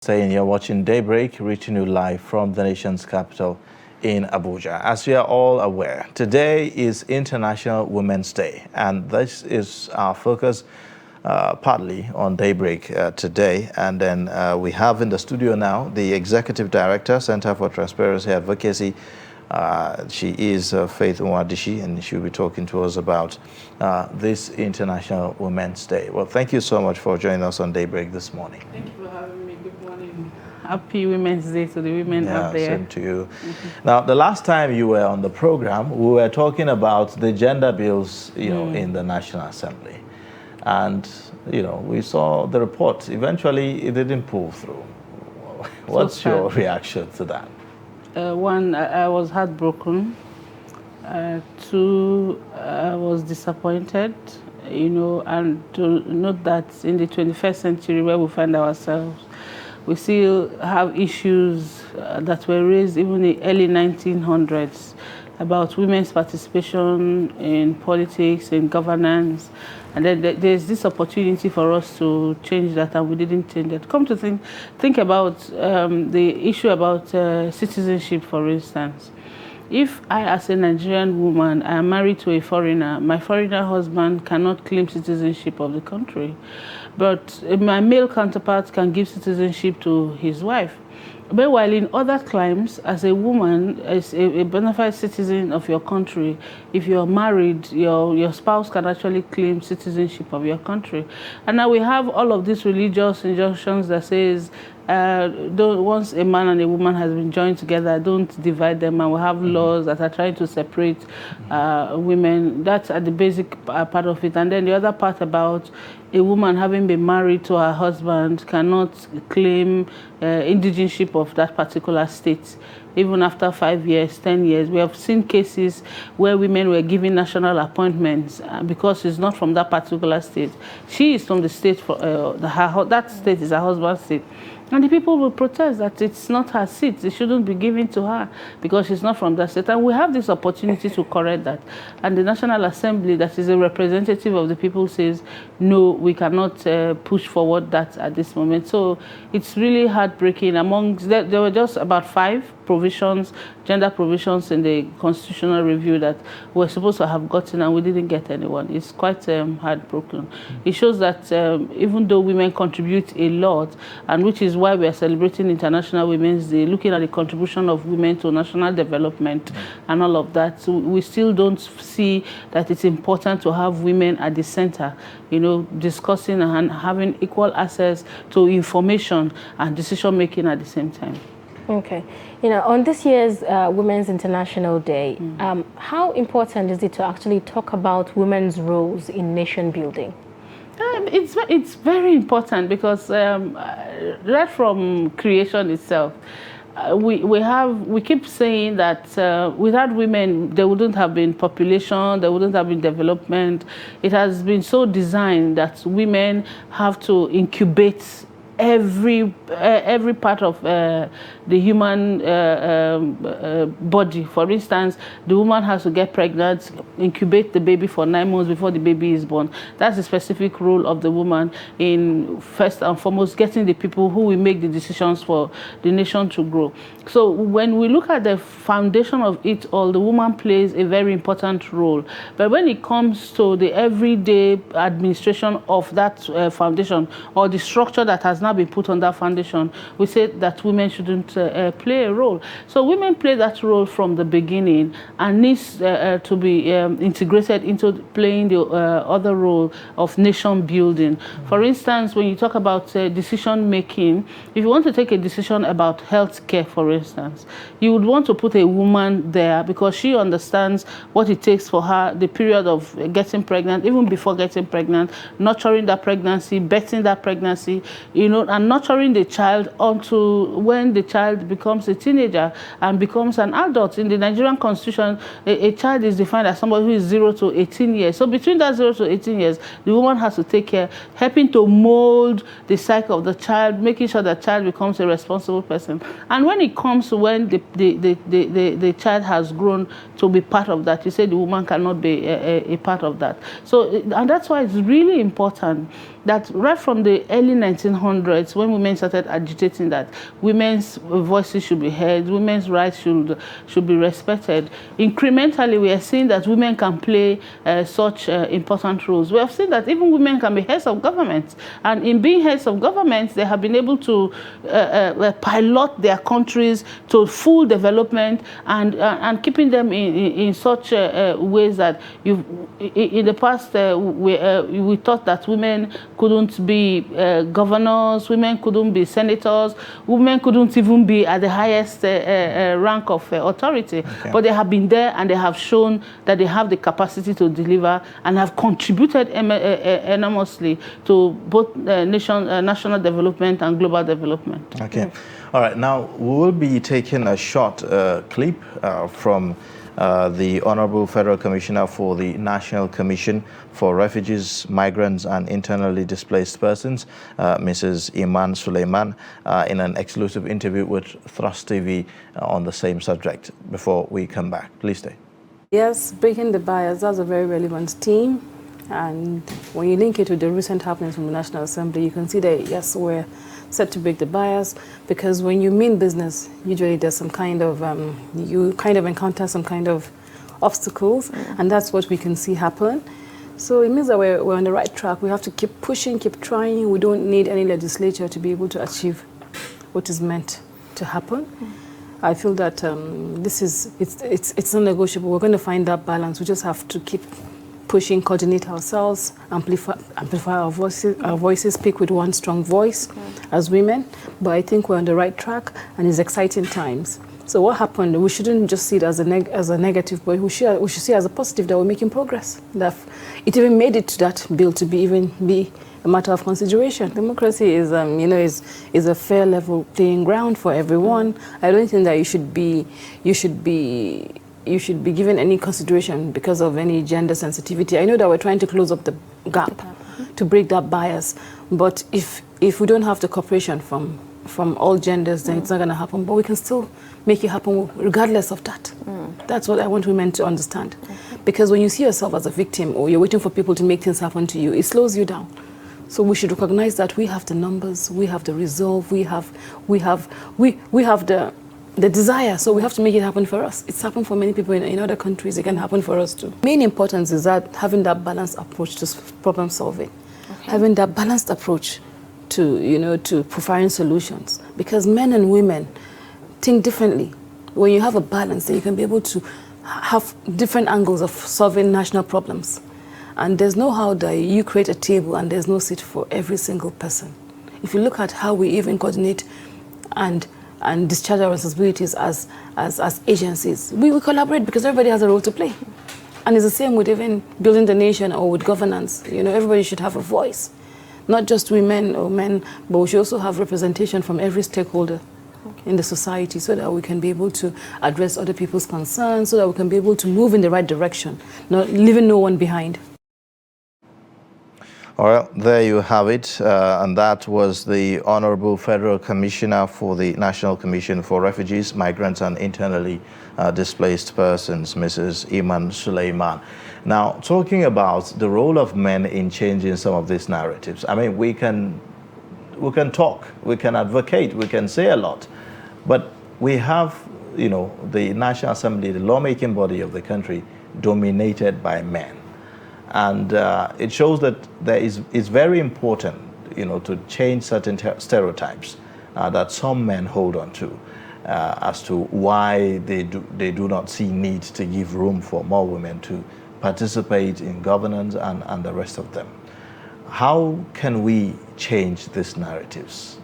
Saying you're watching Daybreak, reaching you live from the nation's capital in Abuja. As we are all aware, today is International Women's Day, and this is our focus partly on Daybreak today. And then we have in the studio now the Executive Director, Center for Transparency Advocacy. She is Faith Nwadishi, and she'll be talking to us about this International Women's Day. Well, thank you so much for joining us on Daybreak this morning. Thank you for having me. Good morning. Happy Women's Day to the women out there. Same to you. Now, the last time you were on the program, we were talking about the gender bills, in the National Assembly. And, we saw the report. Eventually, it didn't pull through. What's your reaction to that? One, I was heartbroken. Two, I was disappointed, and to note that in the 21st century where we find ourselves, we still have issues that were raised even in the early 1900s about women's participation in politics, in governance, and then there's this opportunity for us to change that, and we didn't change it. Come to think about the issue about citizenship, for instance. If I, as a Nigerian woman, I am married to a foreigner, my foreigner husband cannot claim citizenship of the country, but my male counterpart can give citizenship to his wife. But while in other climes, as a woman, as a bona fide citizen of your country, if you're married, your spouse can actually claim citizenship of your country. And now we have all of these religious injunctions that says, once a man and a woman has been joined together, don't divide them, and we have laws that are trying to separate women. That's at the basic part of it. And then the other part about a woman having been married to her husband cannot claim indigenship of that particular state, even after 5 years, 10 years. We have seen cases where women were given national appointments because she's not from that particular state. She is from the state, that state is her husband's state. And the people will protest that it's not her seat. It shouldn't be given to her because she's not from that state. And we have this opportunity to correct that. And the National Assembly, that is a representative of the people, says, no, we cannot push forward that at this moment. So it's really heartbreaking. There were just about 5 provisions, gender provisions in the constitutional review that we're supposed to have gotten, and we didn't get anyone. It's quite heartbroken. It shows that even though women contribute a lot, and which is why we are celebrating International Women's Day, looking at the contribution of women to national development and all of that, so we still don't see that it's important to have women at the center, discussing and having equal access to information and decision making at the same time. Okay. On this year's Women's International Day, how important is it to actually talk about women's roles in nation building? It's very important because right from creation itself, we keep saying that without women there wouldn't have been population, there wouldn't have been development. It has been so designed that women have to incubate every part of the human body. For instance, the woman has to get pregnant, incubate the baby for 9 months before the baby is born. That's the specific role of the woman in, first and foremost, getting the people who will make the decisions for the nation to grow. So when we look at the foundation of it all, the woman plays a very important role. But when it comes to the everyday administration of that foundation, or the structure that has now been put on that foundation, we say that women shouldn't play a role. So women play that role from the beginning and needs to be integrated into playing the other role of nation building. For instance, when you talk about decision making, if you want to take a decision about health care, for instance, you would want to put a woman there because she understands what it takes for her, the period of getting pregnant, even before getting pregnant, nurturing that pregnancy, birthing that pregnancy, and nurturing the child until when the child becomes a teenager and becomes an adult. In the Nigerian Constitution, a child is defined as somebody who is 0 to 18 years. So between that 0 to 18 years, the woman has to take care, helping to mold the psyche of the child, making sure that child becomes a responsible person. And when it comes to when the child has grown to be part of that, you say the woman cannot be a part of that. So, and that's why it's really important that right from the early 1900s, 1900s, when women started agitating that women's voices should be heard, women's rights should be respected, incrementally we are seeing that women can play such important roles. We have seen that even women can be heads of government, and in being heads of government, they have been able to pilot their countries to full development and keeping them in such ways that in the past we thought that women couldn't be governors, women couldn't be senators, women couldn't even be at the highest rank of authority. Okay. But they have been there and they have shown that they have the capacity to deliver and have contributed enormously to both national development and global development. Okay. All right. Now, we will be taking a short clip from the Honorable Federal Commissioner for the National Commission for Refugees, Migrants and Internally Displaced Persons, Mrs. Iman Suleiman, in an exclusive interview with Thrust TV on the same subject before we come back. Please stay. Yes, breaking the bias, that's a very relevant theme. And when you link it with the recent happenings from the National Assembly, you can see that, yes, we're set to break the bias, because when you mean business, usually there's some kind of, you kind of encounter some kind of obstacles, and that's what we can see happen. So it means that we're on the right track. We have to keep pushing, keep trying. We don't need any legislature to be able to achieve what is meant to happen. I feel that it's non-negotiable. We're going to find that balance. We just have to keep pushing, coordinate ourselves, amplify our voices, speak with one strong voice as women. But I think we're on the right track, and it's exciting times. So what happened, we shouldn't just see it as a negative, but we should see it as a positive, that we're making progress. That it even made it to that bill to be a matter of consideration. Democracy is, is a fair level playing ground for everyone. I don't think that you should be given any consideration because of any gender sensitivity. I know that we're trying to close up the gap to break that bias, but if we don't have the cooperation from all genders, then it's not going to happen. But we can still make it happen regardless of that. That's what I want women to understand. Because when you see yourself as a victim, or you're waiting for people to make things happen to you, it slows you down. So we should recognize that we have the numbers, we have the resolve, we have the desire, so we have to make it happen for us. It's happened for many people in other countries. It can happen for us too. Main importance is that having that balanced approach to problem solving, having that balanced approach to providing solutions. Because men and women think differently. When you have a balance, then you can be able to have different angles of solving national problems. And there's no how that you create a table and there's no seat for every single person. If you look at how we even coordinate and discharge our responsibilities as agencies, we collaborate because everybody has a role to play. And it's the same with even building the nation or with governance. Everybody should have a voice. Not just women or men, but we should also have representation from every stakeholder in the society, so that we can be able to address other people's concerns, so that we can be able to move in the right direction, not leaving no one behind. Well, there you have it, and that was the Honorable Federal Commissioner for the National Commission for Refugees, Migrants and Internally Displaced Persons, Mrs. Iman Suleiman. Now, talking about the role of men in changing some of these narratives, I mean, we can talk, we can advocate, we can say a lot, but we have, the National Assembly, the lawmaking body of the country, dominated by men. And it shows that it's very important, to change certain stereotypes that some men hold on to as to why they do not see need to give room for more women to participate in governance and the rest of them. How can we change these narratives,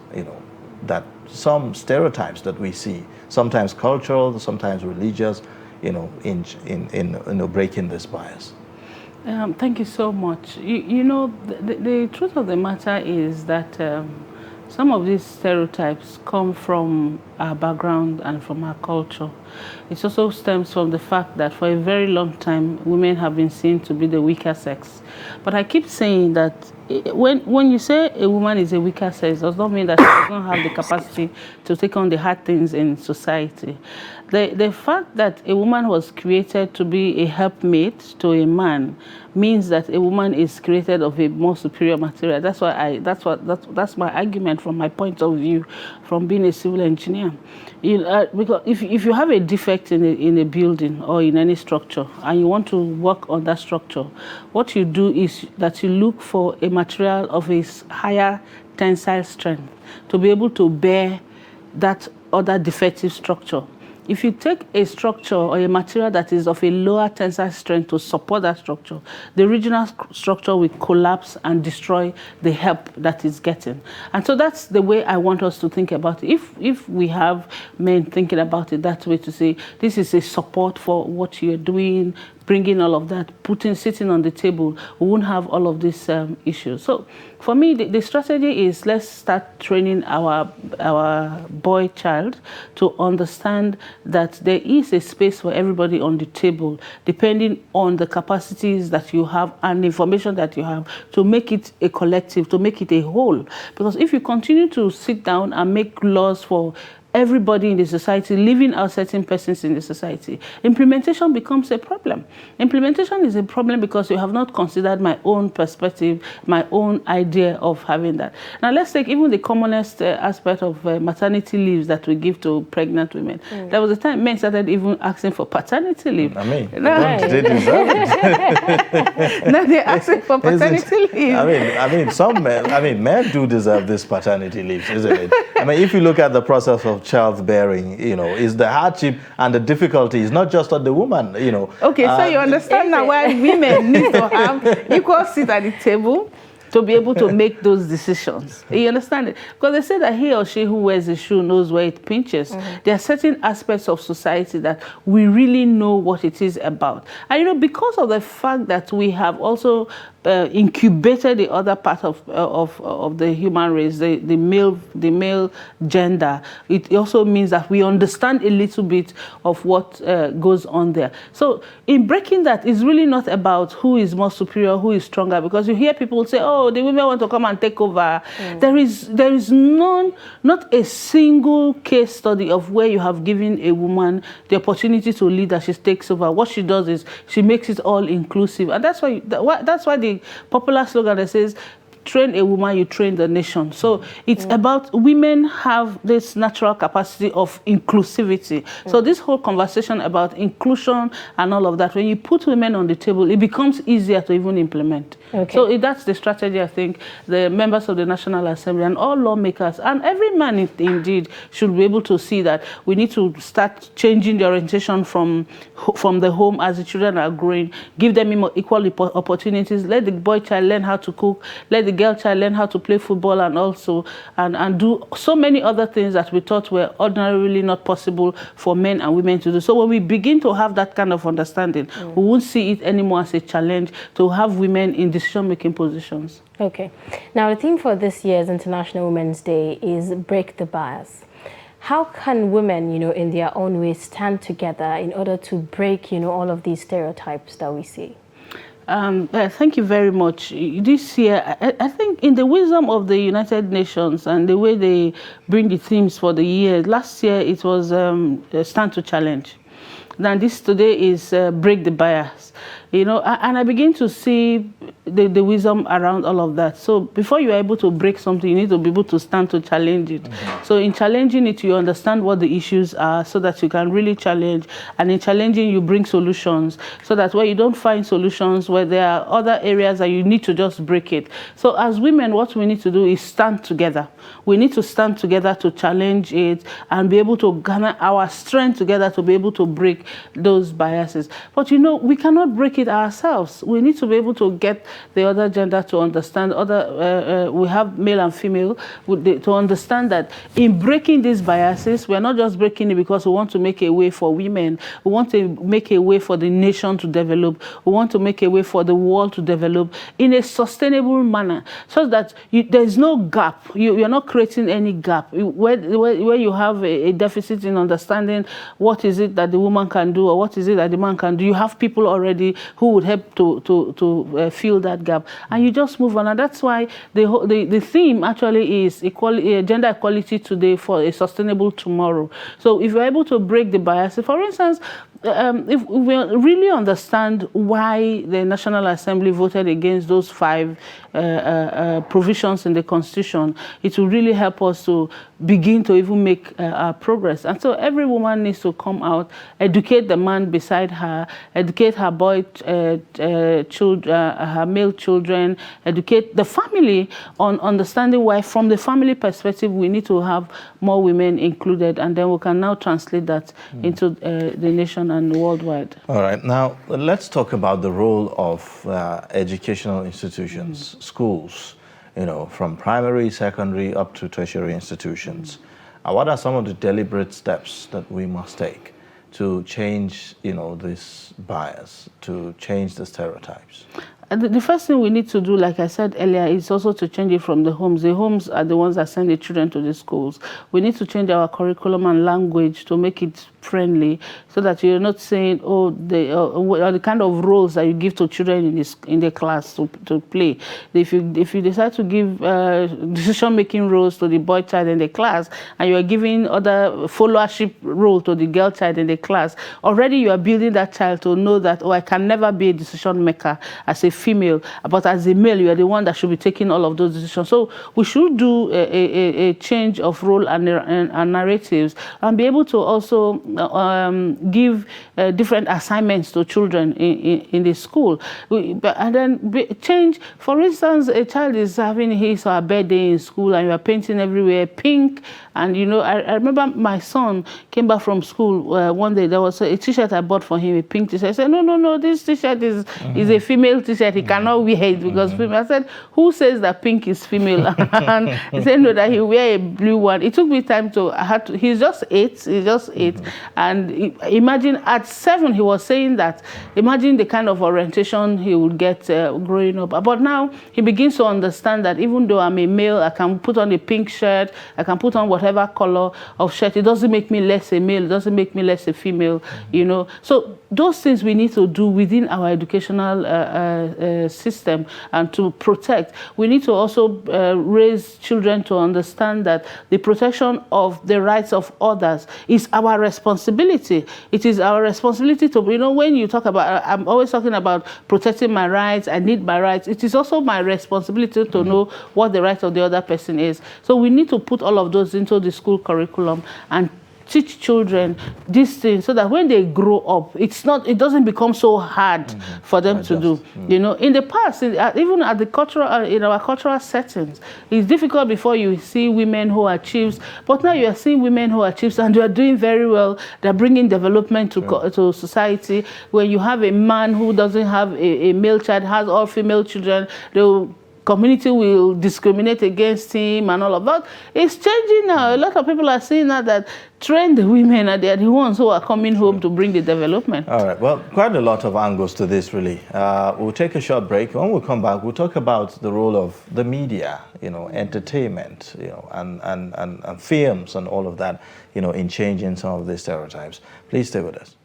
that some stereotypes that we see, sometimes cultural, sometimes religious, in breaking this bias? Thank you so much. The truth of the matter is that some of these stereotypes come from our background and from our culture. It also stems from the fact that for a very long time, women have been seen to be the weaker sex. But I keep saying that when you say a woman is a weaker sex, does not mean that she doesn't have the capacity to take on the hard things in society. The fact that a woman was created to be a helpmate to a man means that a woman is created of a more superior material. That's that's my argument from my point of view, from being a civil engineer. Because if you have a defect in a building or in any structure and you want to work on that structure, what you do is that you look for a material of a higher tensile strength to be able to bear that other defective structure. If you take a structure or a material that is of a lower tensile strength to support that structure, the original structure will collapse and destroy the help that it's getting. And so that's the way I want us to think about it. If we have men thinking about it that way, to say, this is a support for what you're doing, bringing all of that, sitting on the table, we won't have all of these issues. So for me, the strategy is, let's start training our boy child to understand that there is a space for everybody on the table, depending on the capacities that you have and the information that you have, to make it a collective, to make it a whole. Because if you continue to sit down and make laws for everybody in the society, leaving out certain persons in the society, implementation becomes a problem. Implementation is a problem because you have not considered my own perspective, my own idea of having that. Now let's take even the commonest aspect of maternity leaves that we give to pregnant women. There was a time men started even asking for paternity leave. I mean, they deserve it. Now they're asking for paternity leave. I mean, some men, men do deserve this paternity leave, isn't it? I mean, if you look at the process of childbearing, is the hardship and the difficulty is not just on the woman, Okay, so you understand now why women need to have equal seat at the table to be able to make those decisions. You understand it? Because they say that he or she who wears a shoe knows where it pinches. There are certain aspects of society that we really know what it is about. And because of the fact that we have also incubated the other part of the human race, the male gender, it also means that we understand a little bit of what goes on there. So in breaking that, it's really not about who is more superior, who is stronger, because you hear people say, oh, the women want to come and take over. There is not a single case study of where you have given a woman the opportunity to lead that she takes over. What she does is she makes it all inclusive, and that's why the popular slogan that says, train a woman, you train the nation. So it's about women have this natural capacity of inclusivity. So this whole conversation about inclusion and all of that, when you put women on the table, it becomes easier to even implement. Okay. So that's the strategy I think the members of the National Assembly and all lawmakers and every man indeed should be able to see that we need to start changing the orientation from the home as the children are growing, give them equal opportunities, let the boy child learn how to cook, let the girl child learn how to play football, and also and do so many other things that we thought were ordinarily not possible for men and women to do. So when we begin to have that kind of understanding, we won't see it anymore as a challenge to have women in decision-making positions. Okay. Now, the theme for this year's International Women's Day is Break the Bias. How can women, in their own way stand together in order to break, all of these stereotypes that we see? Thank you very much. This year, I think in the wisdom of the United Nations and the way they bring the themes for the year, last year it was Stand to Challenge. Now today is Break the Bias. And I begin to see the wisdom around all of that. So before you are able to break something, you need to be able to stand to challenge it. So in challenging it, you understand what the issues are so that you can really challenge. And in challenging, you bring solutions so that where you don't find solutions, where there are other areas that you need to just break it. So as women, what we need to do is stand together. We need to stand together to challenge it and be able to garner our strength together to be able to break those biases. But we cannot break it ourselves. We need to be able to get the other gender to understand, we have male and female, to understand that in breaking these biases, we're not just breaking it because we want to make a way for women. We want to make a way for the nation to develop. We want to make a way for the world to develop in a sustainable manner so that there's no gap. You're not creating any gap. Where you have a deficit in understanding what is it that the woman can can do or what is it that the man can do, you have people already who would help to fill that gap, and you just move on. And that's why the theme actually is equality, gender equality today for a sustainable tomorrow. So if you're able to break the bias, for instance, if we really understand why the National Assembly voted against those 5 provisions in the Constitution, it will really help us to begin to even make progress. And so every woman needs to come out, educate the man beside her, educate her her male children, educate the family on understanding why, from the family perspective, we need to have more women included, and then we can now translate that into the nation and worldwide. All right. Now, let's talk about the role of educational institutions, schools, from primary, secondary, up to tertiary institutions. What are some of the deliberate steps that we must take to change, this bias, to change the stereotypes? The first thing we need to do, like I said earlier, is also to change it from the homes. The homes are the ones that send the children to the schools. We need to change our curriculum and language to make it friendly, so that you're not saying, oh, the kind of roles that you give to children in the class to play. If you decide to give decision-making roles to the boy child in the class, and you are giving other followership role to the girl child in the class, already you are building that child to know that, oh, I can never be a decision maker as a female, but as a male, you are the one that should be taking all of those decisions. So we should do a change of role and narratives, and be able to also give different assignments to children in the school. And then change, for instance, a child is having his or her birthday in school, and you are painting everywhere pink. And I remember my son came back from school one day. There was a t-shirt I bought for him, a pink t-shirt. I said, no, this t-shirt is a female t-shirt. He cannot wear it because female. I said, who says that pink is female? And he said, no, that he wear a blue one. It took me time he's just 8. And imagine at 7, he was saying that, imagine the kind of orientation he would get growing up. But now he begins to understand that even though I'm a male, I can put on a pink shirt, I can put on whatever color of shirt. It doesn't make me less a male, it doesn't make me less a female, So those things we need to do within our educational system and to protect. We need to also raise children to understand that the protection of the rights of others is our responsibility. It is our responsibility to, when you talk about, I'm always talking about protecting my rights, I need my rights. It is also my responsibility to know what the right of the other person is. So we need to put all of those into the school curriculum and teach children these things, so that when they grow up, it doesn't become so hard for them to do. In the past, even at the cultural, in our cultural settings, it's difficult before you see women who are chiefs, but now you are seeing women who are chiefs, and they are doing very well. They're bringing development to society. When you have a man who doesn't have a male child, has all female children, the community will discriminate against him and all of that. It's changing now. A lot of people are seeing now that trained women are the ones who are coming home to bring the development. All right. Well, quite a lot of angles to this, really. We'll take a short break. When we come back, we'll talk about the role of the media, entertainment, and films and all of that, in changing some of these stereotypes. Please stay with us.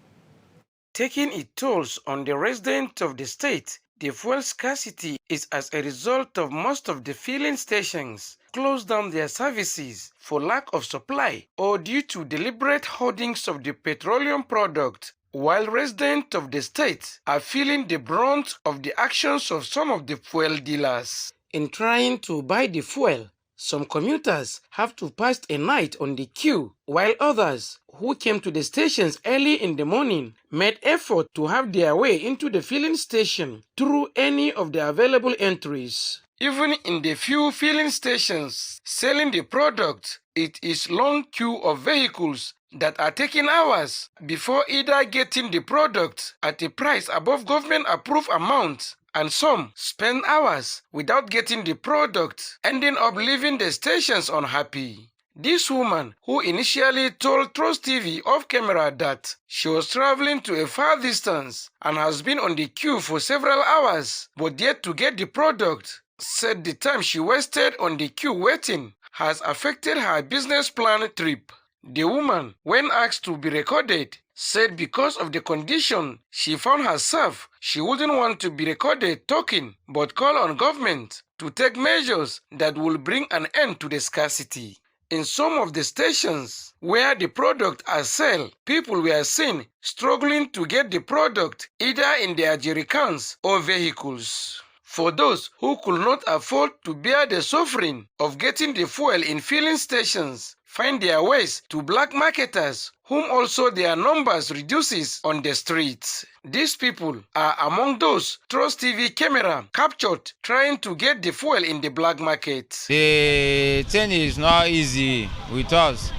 Taking its tolls on the residents of the state, the fuel scarcity is as a result of most of the filling stations close down their services for lack of supply or due to deliberate hoardings of the petroleum product, while residents of the state are feeling the brunt of the actions of some of the fuel dealers. In trying to buy the fuel, some commuters have to pass a night on the queue, while others, who came to the stations early in the morning, made effort to have their way into the filling station through any of the available entries. Even in the few filling stations selling the product, it is long queue of vehicles that are taking hours before either getting the product at a price above government-approved amount, and some spend hours without getting the product, ending up leaving the stations unhappy. This woman, who initially told Trust TV off camera that she was traveling to a far distance and has been on the queue for several hours but yet to get the product, said the time she wasted on the queue waiting has affected her business plan trip. The woman, when asked to be recorded, said because of the condition she found herself, she wouldn't want to be recorded talking, but call on government to take measures that will bring an end to the scarcity. In some of the stations where the product are sold, people were seen struggling to get the product either in their jerrycans or vehicles. For those who could not afford to bear the suffering of getting the fuel in filling stations, find their ways to black marketers, whom also their numbers reduces on the streets. These people are among those Trust TV camera captured trying to get the fuel in the black market. The thing is not easy with us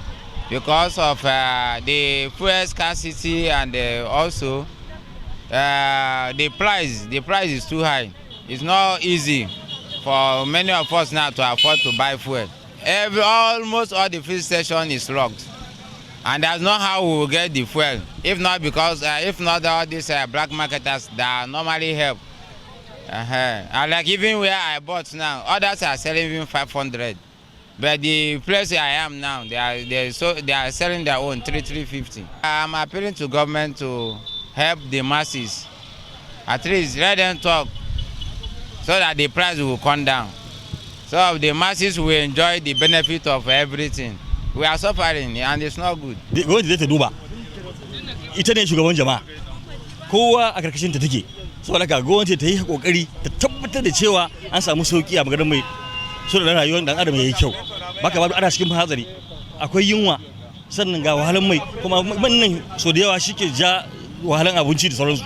because of the fuel scarcity and also the price. The price is too high. It's not easy for many of us now to afford to buy fuel. Almost all the fuel station is locked, and that's not how we will get the fuel. If not because, if not all these black marketers that normally help. And like even where I bought now, others are selling even 500, but the place I am now, they are selling their own 350. I'm appealing to government to help the masses. At least let them talk so that the price will come down. So the masses will enjoy the benefit of everything. We are suffering and it's not good. Gwamnati ta duba. Ita ne shugaban jama'a. Kowa a karkashin ta take. Saboda haka gwamnati ta yi kokari ta tabbatar da cewa an samu sauki a maganar mai so da rayuwar dan adam yayi kyau. Baka ba ana cikin hatsari. Akwai yunwa sannan ga wahalan mai kuma nan so da yawa shike ja wahalan abinci da sauransu.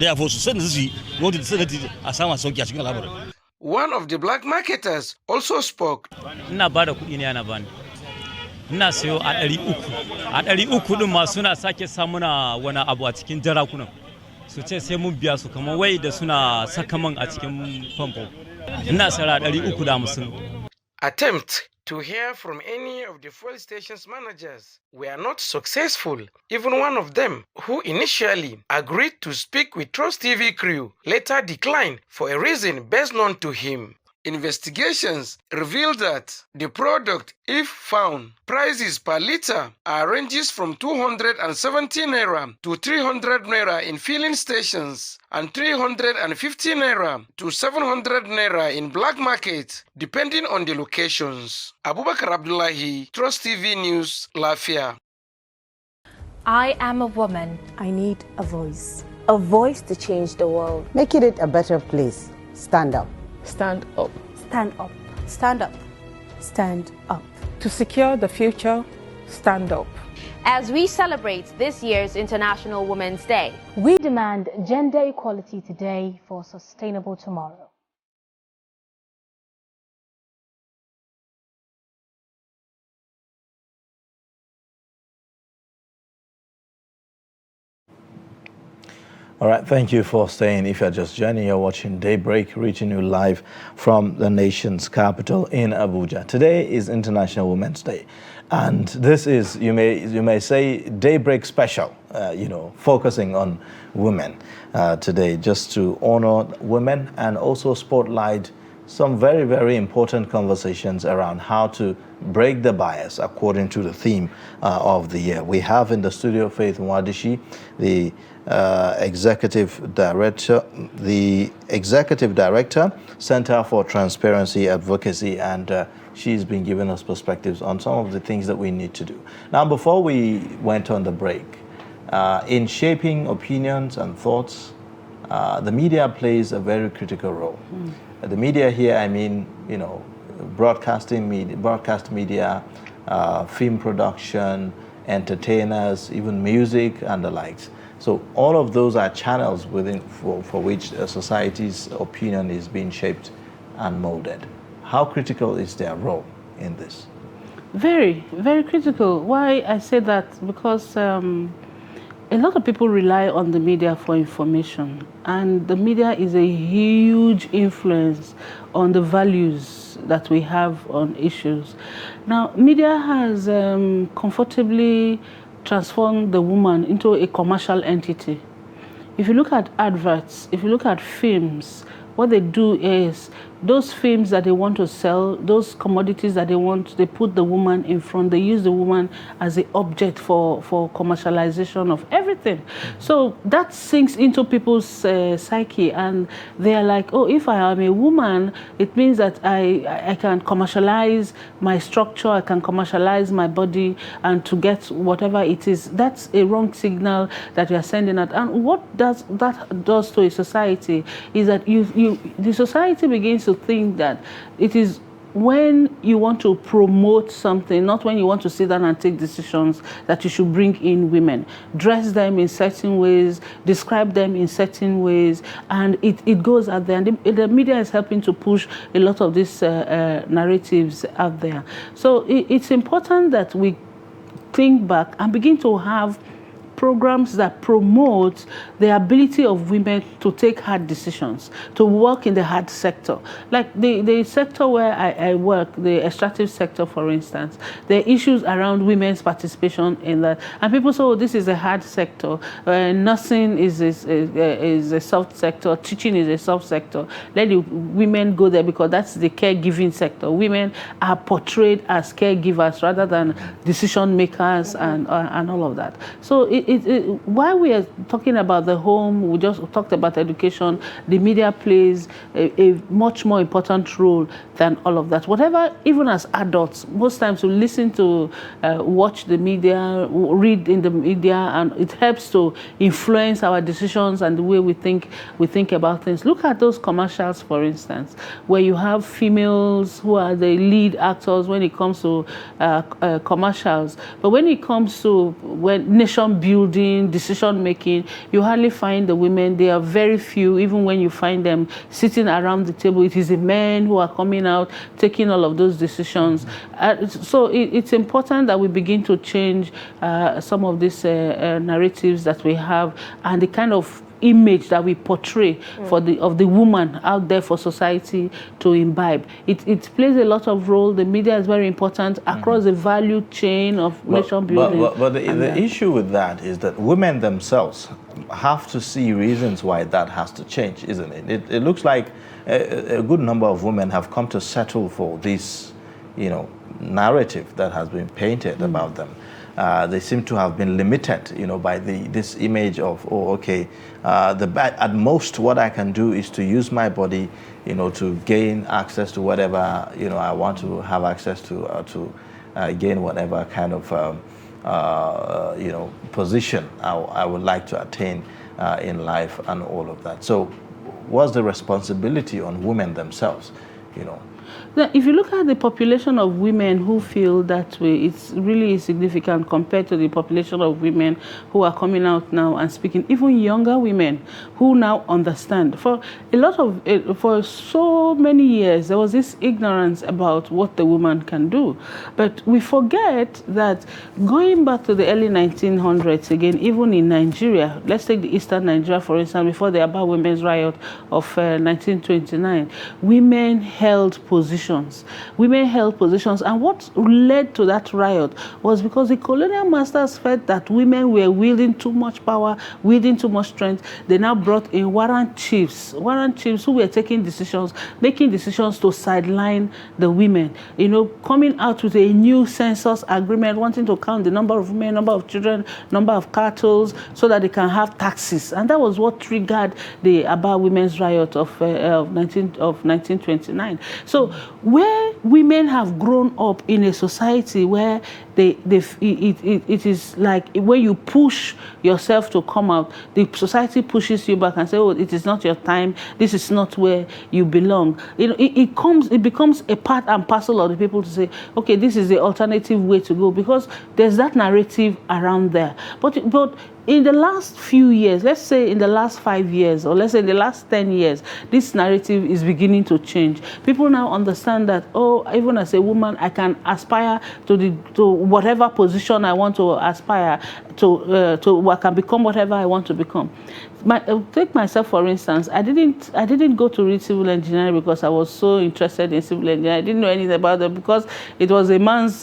Da ya fosu sannan su yi gwamnati ta sanati a samu sauki a cikin al'amarin. One of the black marketers also spoke. Ina bada kuɗi ne ana bani. Ina sayo a 300. A 300 din ma suna sake samuna wani abu a cikin jarakunan. Su ce sai mun biya su kamar wai da suna saka man a cikin famfo. Ina sayar a 350. Attempt to hear from any of the fuel stations managers were not successful. Even one of them, who initially agreed to speak with Trust TV crew, later declined for a reason best known to him. Investigations revealed that the product, if found, prices per liter are ranges from 270 naira to 300 naira in filling stations and 350 naira to 700 naira in black market, depending on the locations. Abubakar Abdullahi, Trust TV News, Lafia. I am a woman. I need a voice. A voice to change the world. Making it a better place. Stand up. Stand up. Stand up. Stand up. Stand up. To secure the future, stand up. As we celebrate this year's International Women's Day, We demand gender equality today for a sustainable tomorrow. All right, thank you for staying. If you're just joining, you're watching Daybreak, reaching you live from the nation's capital in Abuja. Today is International Women's Day, and this is, you may say, Daybreak special, focusing on women today, just to honor women and also spotlight some very, very important conversations around how to break the bias according to the theme of the year. We have in the studio Faith Mwadishi, the Executive Director, Center for Transparency Advocacy, and she's been giving us perspectives on some of the things that we need to do. Now, before we went on the break, in shaping opinions and thoughts, the media plays a very critical role. The media here, I mean, broadcast media, film production, entertainers, even music and the likes. So all of those are channels for which a society's opinion is being shaped and molded. How critical is their role in this? Very, very critical. Why I say that? Because a lot of people rely on the media for information, and the media is a huge influence on the values that we have on issues. Now, media has comfortably transformed the woman into a commercial entity. If you look at adverts, if you look at films, what they do is those films that they want to sell, those commodities that they put the woman in front. They use the woman as the object for commercialization of everything. So that sinks into people's psyche, and they are like, oh, if I am a woman, it means that I can commercialize my structure, I can commercialize my body, and to get whatever it is. That's a wrong signal that you are sending out. And what that does to a society is that the society begins to think that it is when you want to promote something, not when you want to sit down and take decisions, that you should bring in women, dress them in certain ways, describe them in certain ways, and it goes out there. And the media is helping to push a lot of these narratives out there. So it's important that we think back and begin to have programs that promote the ability of women to take hard decisions, to work in the hard sector. Like the sector where I work, the extractive sector, for instance, there are issues around women's participation in that. And people say, oh, this is a hard sector. Nursing is a soft sector. Teaching is a soft sector. Let the women go there because that's the caregiving sector. Women are portrayed as caregivers rather than decision makers and all of that. So while we are talking about the home, we just talked about education, the media plays a much more important role than all of that. Whatever, even as adults, most times we listen to, watch the media, read in the media, and it helps to influence our decisions and the way we think about things. Look at those commercials, for instance, where you have females who are the lead actors when it comes to commercials. But when it comes to nation building, decision making, you hardly find the women. They are very few. Even when you find them sitting around the table, it is the men who are coming out, taking all of those decisions. So it's important that we begin to change some of these narratives that we have and the kind of image that we portray of the woman out there for society to imbibe. It plays a lot of role. The media is very important across the value chain of nation building. But the issue with that is that women themselves have to see reasons why that has to change, isn't it? It looks like a good number of women have come to settle for this, narrative that has been painted about them. They seem to have been limited, by this image of, at most what I can do is to use my body, to gain access to whatever, I want to have access to gain whatever kind of, position I would like to attain in life and all of that. So what's the responsibility on women themselves, If you look at the population of women who feel that way, it's really insignificant compared to the population of women who are coming out now and speaking, even younger women who now understand. For so many years, there was this ignorance about what the woman can do. But we forget that going back to the early 1900s, again, even in Nigeria, let's take the Eastern Nigeria, for instance, before the Aba Women's Riot of 1929, women held positions. Women held positions, and what led to that riot was because the colonial masters felt that women were wielding too much power, wielding too much strength. They now brought in warrant chiefs who were taking decisions, making decisions to sideline the women, coming out with a new census agreement, wanting to count the number of women, number of children, number of cattle, so that they can have taxes. And that was what triggered the Aba Women's Riot of 1929. So where women have grown up in a society where it is like when you push yourself to come out, the society pushes you back and say, oh, it is not your time, this is not where you belong. It becomes a part and parcel of the people to say, okay, this is the alternative way to go, because there's that narrative around there. But in the last few years, let's say in the last 5 years, or let's say in the last 10 years, this narrative is beginning to change. People now understand that, oh, even as a woman, I can aspire to whatever position I want to aspire to. I can become whatever I want to become. Take myself, for instance. I didn't go to read civil engineering because I was so interested in civil engineering. I didn't know anything about it because it was a man's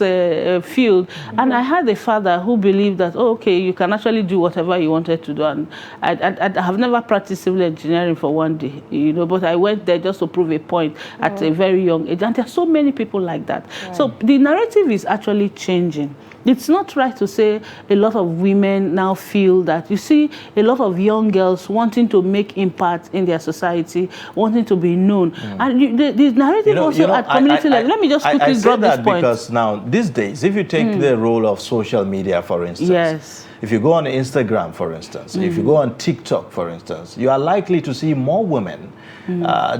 field. And I had a father who believed that, oh, okay, you can actually do whatever whatever you wanted to do. And I have never practiced civil engineering for one day, you know, but I went there just to prove a point at a very young age. And there are so many people like that. Right. So the narrative is actually changing. It's not right to say a lot of women now feel that, you see a lot of young girls wanting to make impact in their society, wanting to be known. And the narrative at community level, let me just quickly drop this point. Because now, these days, if you take the role of social media, for instance, yes. If you go on Instagram, for instance, if you go on TikTok, for instance, you are likely to see more women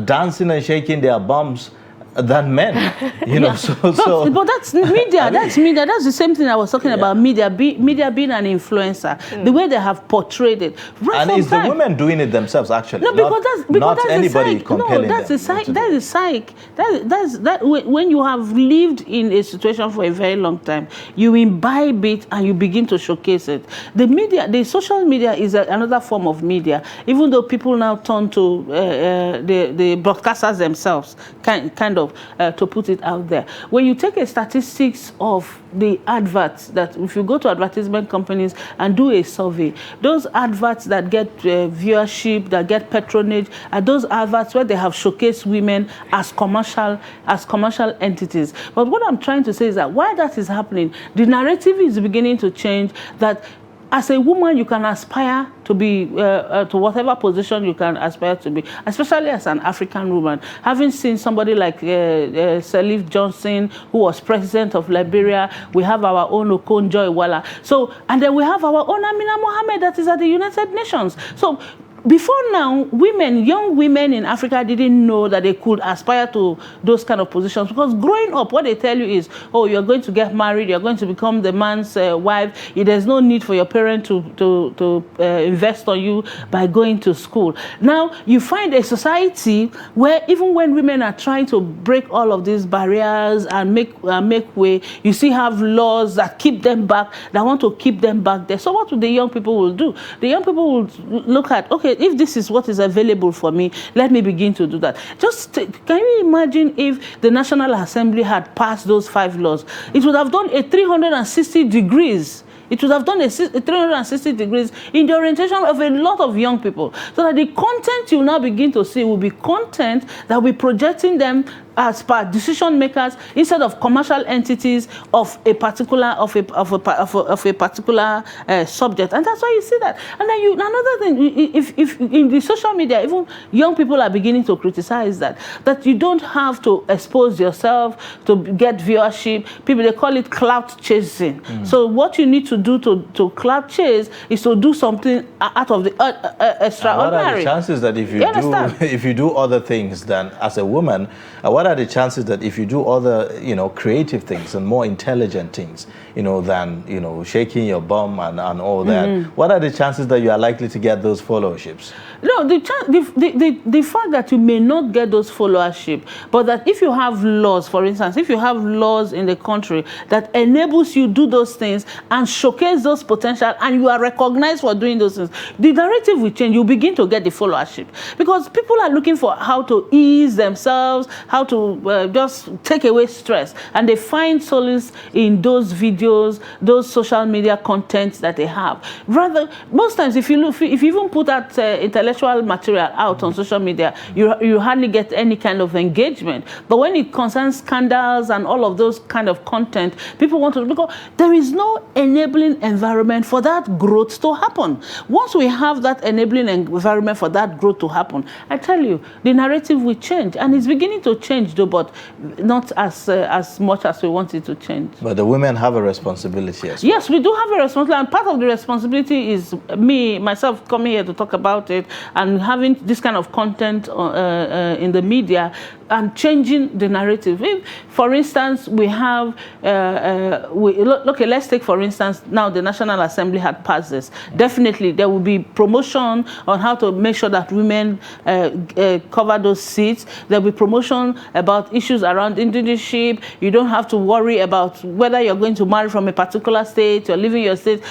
dancing and shaking their bums than men, you know. But that's media. That's media. That's the same thing I was talking about. Media being an influencer. The way they have portrayed it. And it's the women doing it themselves, actually. No, because that's anybody compelling them. That's the psych. That when you have lived in a situation for a very long time, you imbibe it and you begin to showcase it. The media, the social media, is another form of media. Even though people now turn to the broadcasters themselves, kind of. To put it out there. When you take a statistics of the adverts, that if you go to advertisement companies and do a survey, those adverts that get viewership, that get patronage, are those adverts where they have showcased women as commercial entities. But what I'm trying to say is that while that is happening, the narrative is beginning to change, that as a woman, you can aspire to be to whatever position you can aspire to be, especially as an African woman. Having seen somebody like Sirleaf Johnson, who was president of Liberia, we have our own Okonjo-Iweala. So, and then we have our own Amina Mohammed that is at the United Nations. So, before now, young women in Africa didn't know that they could aspire to those kind of positions, because growing up, what they tell you is, oh, you're going to get married, you're going to become the man's wife. There's no need for your parent to invest on you by going to school. Now, you find a society where even when women are trying to break all of these barriers and make way, you still have laws that keep them back, that want to keep them back there. So what would the young people will do? The young people will look at, okay, if this is what is available for me, let me begin to do that. Can you imagine if the National Assembly had passed those 5 laws? It would have done a 360 degrees. It would have done a 360 degrees in the orientation of a lot of young people. So that the content you now begin to see will be content that will be projecting them as per decision makers instead of commercial entities of a particular subject, and that's why you see that. And then another thing, if in the social media, even young people are beginning to criticize that you don't have to expose yourself to get viewership. People, they call it clout chasing. So what you need to do to clout chase is to do something out of the extraordinary. What are the chances that if you do other things than as a woman? What are the chances that if you do other, creative things and more intelligent things, than, shaking your bum and all that, what are the chances that you are likely to get those followerships? No, the fact that you may not get those followership, but that if you have laws, for instance, if you have laws in the country that enables you to do those things and showcase those potential, and you are recognized for doing those things, the narrative will change. You begin to get the followership, because people are looking for how to ease themselves, how to just take away stress, and they find solace in those videos, those social media contents that they have. Rather, most times, if you even put that intellectual material out on social media, you hardly get any kind of engagement. But when it concerns scandals and all of those kind of content, people want to, because there is no enabling environment for that growth to happen. Once we have that enabling environment for that growth to happen, I tell you, the narrative will change, and it's beginning to change, though, but not as much as we want it to change. But the women have a responsibility as well. Yes, we do have a responsibility, and part of the responsibility is myself coming here to talk about it and having this kind of content in the media and changing the narrative. If, for instance, we have, let's take, for instance, now the National Assembly had passed this. Definitely, there will be promotion on how to make sure that women cover those seats. There will be promotion about issues around indigenship. You don't have to worry about whether you're going to marry from a particular state, you're leaving your state.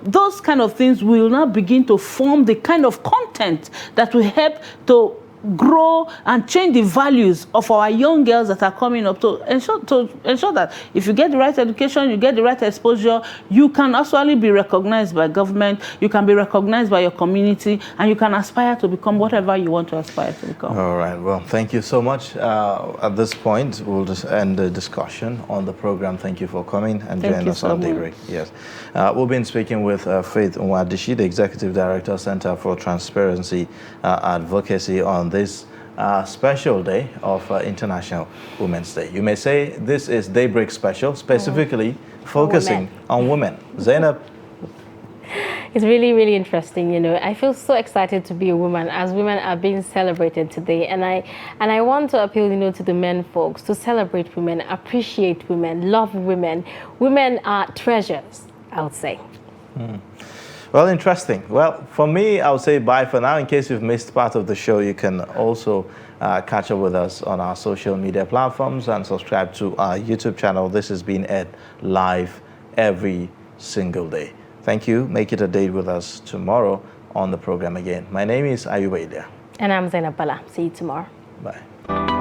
Those kind of things will now begin to form the kind of content that will help to grow and change the values of our young girls that are coming up, to ensure that if you get the right education, you get the right exposure, you can actually be recognized by government, you can be recognized by your community, and you can aspire to become whatever you want to aspire to become. All right. Well, thank you so much. At this point, we'll just end the discussion on the program. Thank you for coming and joining us on Daybreak. Yes. We've been speaking with Faith Nwadishi, the Executive Director, Center for Transparency Advocacy, on this special day of International Women's Day. You may say this is Daybreak Special, specifically focusing on women. Zainab? It's really, really interesting, you know. I feel so excited to be a woman, as women are being celebrated today. And I want to appeal, you know, to the men folks to celebrate women, appreciate women, love women. Women are treasures, I would say. Well, interesting. Well, for me, I would say bye for now. In case you've missed part of the show, you can also catch up with us on our social media platforms and subscribe to our YouTube channel. This is being aired live every single day. Thank you. Make it a date with us tomorrow on the program again. My name is Ayuba Ilia. And I'm Zainab Bala. See you tomorrow. Bye.